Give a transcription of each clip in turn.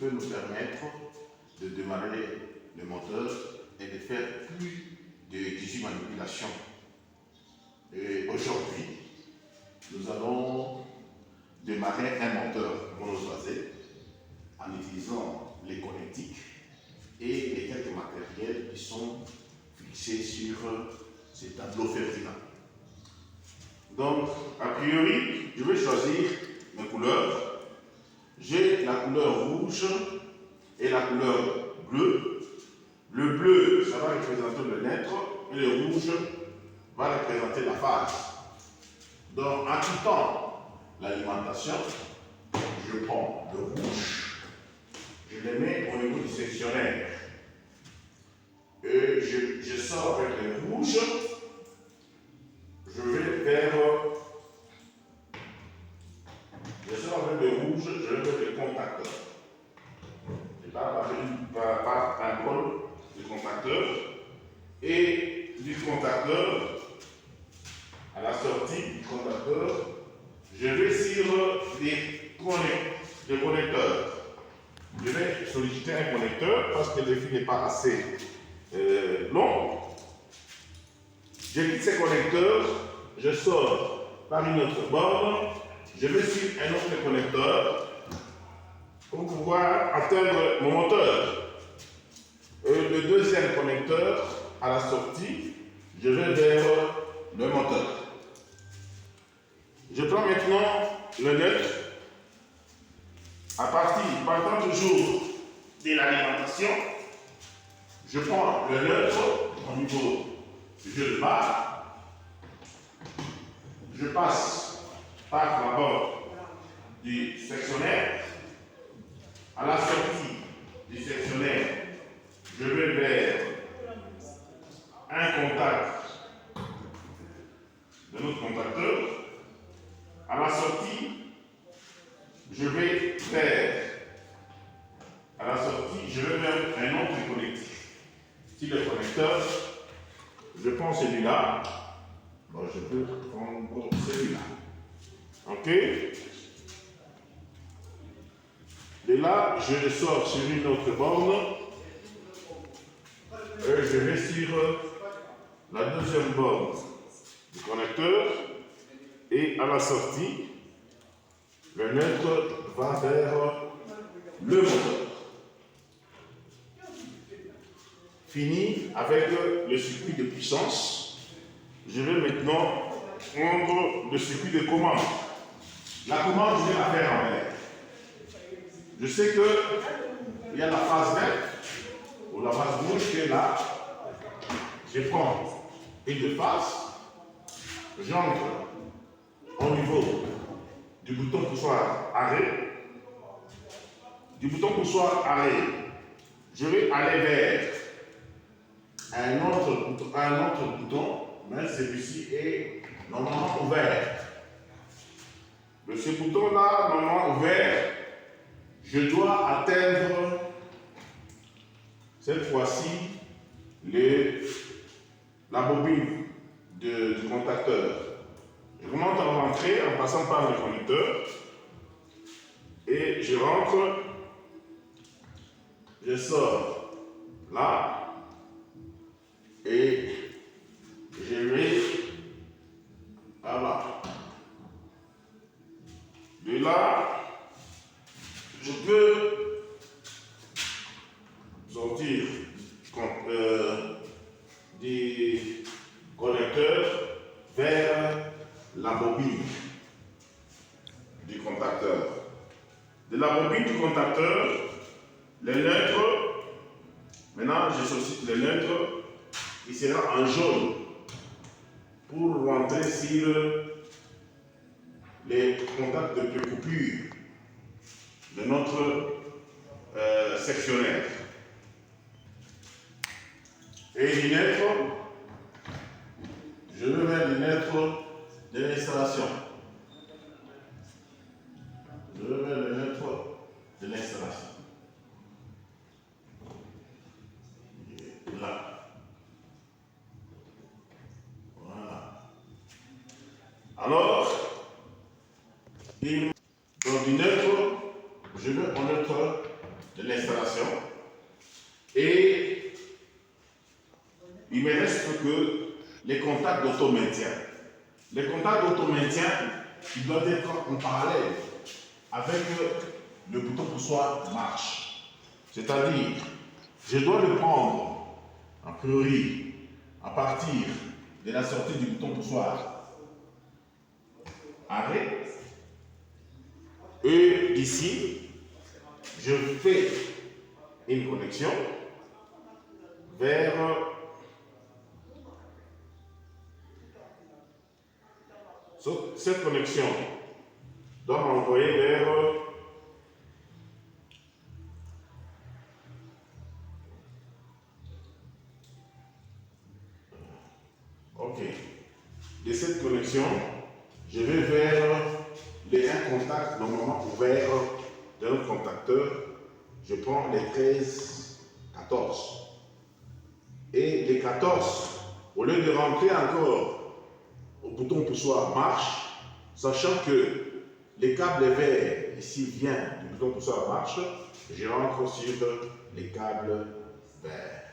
peut nous permettre de démarrer le moteur et de faire plus de 18 manipulations. Et aujourd'hui, nous allons démarrer un moteur monophasé en utilisant les connectiques et les quelques matériels qui sont fixés sur ce tableau Ferdinand. Donc, a priori, je vais choisir mes couleurs. J'ai la couleur rouge et la couleur bleue. Le bleu, ça va représenter le neutre et le rouge va représenter la phase. Donc, en quittant l'alimentation, je prends le rouge, je le mets au niveau du sectionnaire. Et je sors avec le rouge, je vais vers le contacteur. Je pars par un col du contacteur et du contacteur à la sortie du contacteur, je vais sur les connecteurs. Je vais solliciter un connecteur parce que le fil n'est pas assez long. Je quitte ces connecteurs, je sors par une autre borne, je vais sur un autre connecteur pour pouvoir atteindre mon moteur. Le deuxième connecteur, à la sortie, je vais vers le moteur. Je prends maintenant le neutre. Partant toujours de l'alimentation, je prends le neutre au niveau du jeu de barre. Je passe par la borne du sectionnaire. À la sortie du sectionnaire, je vais vers un contact de notre contacteur. À la sortie, je vais vers un autre connectif. Si le connecteur, je prends celui-là, bon, je peux prendre celui-là. OK? Et là, je le sors sur une autre borne. Et je vais sur la deuxième borne du connecteur. Et à la sortie, le neutre va vers le moteur. Fini avec le circuit de puissance. Je vais maintenant prendre le circuit de commande. La commande, je vais la faire en vert. Je sais qu'il y a la phase verte ou la phase rouge qui est là. Je prends une phase, j'entre au niveau du bouton poussoir arrêt. Du bouton poussoir arrêt, je vais aller vers un autre bouton, mais celui-ci est normalement ouvert. De ce bouton-là, normalement ouvert, je dois atteindre cette fois-ci la bobine du contacteur. Je remonte en rentrée en passant par le connecteur et je rentre, je sors là et je vais là. De là, je peux sortir des connecteurs vers la bobine du contacteur. De la bobine du contacteur, le neutre, maintenant je sollicite le neutre, il sera en jaune pour rentrer sur les contacts de précoupure de notre sectionnaire. Et les neutres, je vais vers les neutres de l'installation. Je vais vers les neutres de l'installation. Là. Voilà. Alors, dans du neutre, je vais en neutre de l'installation. Et il me reste que les contacts d'auto-maintien. Les contacts d'auto-maintien, ils doivent être en parallèle avec le bouton poussoir marche. C'est-à-dire, je dois le prendre, a priori, à partir de la sortie du bouton poussoir arrêt. Et ici, je fais une connexion vers cette connexion doit m'envoyer vers OK. De cette connexion, je vais vers les 1 contact normalement ouvert d'un contacteur. Je prends les 13, 14. Et les 14, au lieu de rentrer encore au bouton poussoir marche, sachant que les câbles verts ici viennent du bouton poussoir marche, je rentre sur les câbles verts.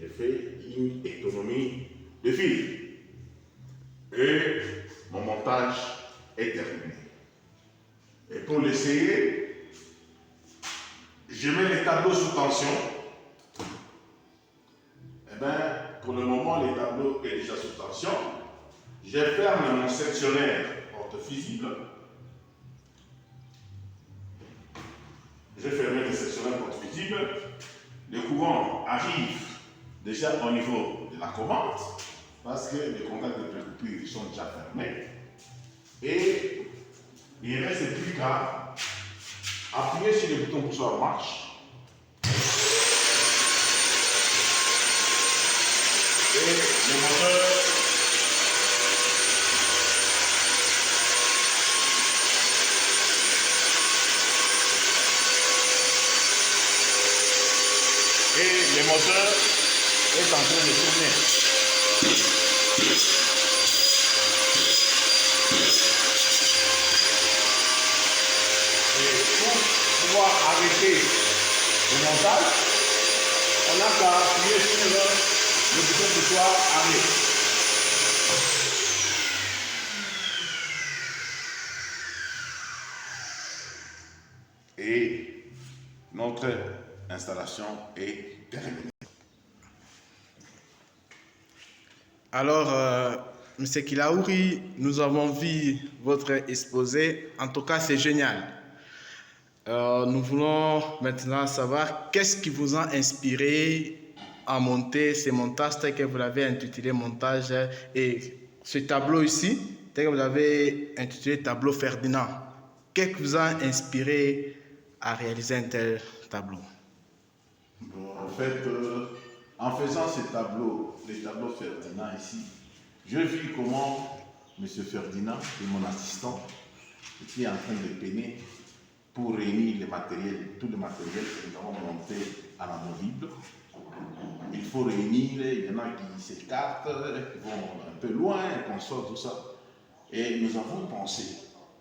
Je fais une économie de fil. Et mon montage est terminé. Et pour l'essayer, je mets les tableaux sous tension. Eh bien, pour le moment, les tableaux sont déjà sous tension. Je ferme mon sectionnaire porte fusible. J'ai fermé le sectionnaire porte fusible. Le courant arrive déjà au niveau de la commande parce que les contacts de précoupure sont déjà fermés. Et il ne reste plus qu'à appuyer sur le bouton poussoir marche. Et le moteur est en train de tourner. Et pour pouvoir arrêter le montage, on n'a qu'à appuyer sur le bouton poussoir arrêt. Et notre installation est terminée. Alors, M. Kilaouri, nous avons vu votre exposé. En tout cas, c'est génial. Nous voulons maintenant savoir qu'est-ce qui vous a inspiré à monter ces montages tels que vous l'avez intitulé montage et ce tableau ici, tel que vous l'avez intitulé tableau Ferdinand. Qu'est-ce qui vous a inspiré à réaliser un tel tableau? Bon, en fait, en faisant ces tableaux, les tableaux Ferdinand ici, je vis comment M. Ferdinand, qui est mon assistant, qui est en train de peiner pour réunir le matériel, tout le matériel que nous avons monté à l'amovible. Il faut réunir, il y en a qui s'écartent, qui vont un peu loin, qu'on sort tout ça. Et nous avons pensé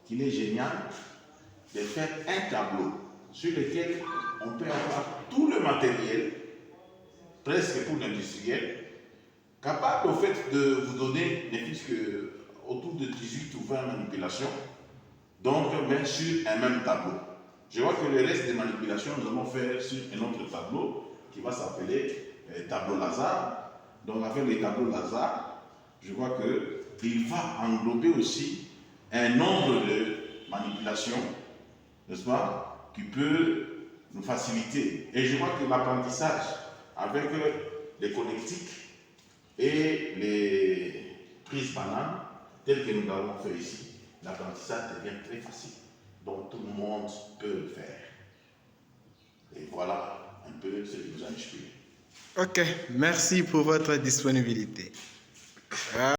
qu'il est génial de faire un tableau sur lequel on peut avoir tout le matériel, presque pour l'industriel, capable au fait de vous donner ne plus que autour de 18 ou 20 manipulations, donc même sur un même tableau. Je vois que le reste des manipulations, nous allons faire sur un autre tableau qui va s'appeler tableau Lazare. Donc avec les tableaux Lazare, je vois qu'il va englober aussi un nombre de manipulations, n'est-ce pas, qui peut nous faciliter. Et je vois que l'apprentissage avec les connectiques et les prises bananes, telles que nous l'avons fait ici, l'apprentissage devient très facile. Donc tout le monde peut le faire. Et voilà un peu ce qui nous a inspiré. Ok, merci pour votre disponibilité.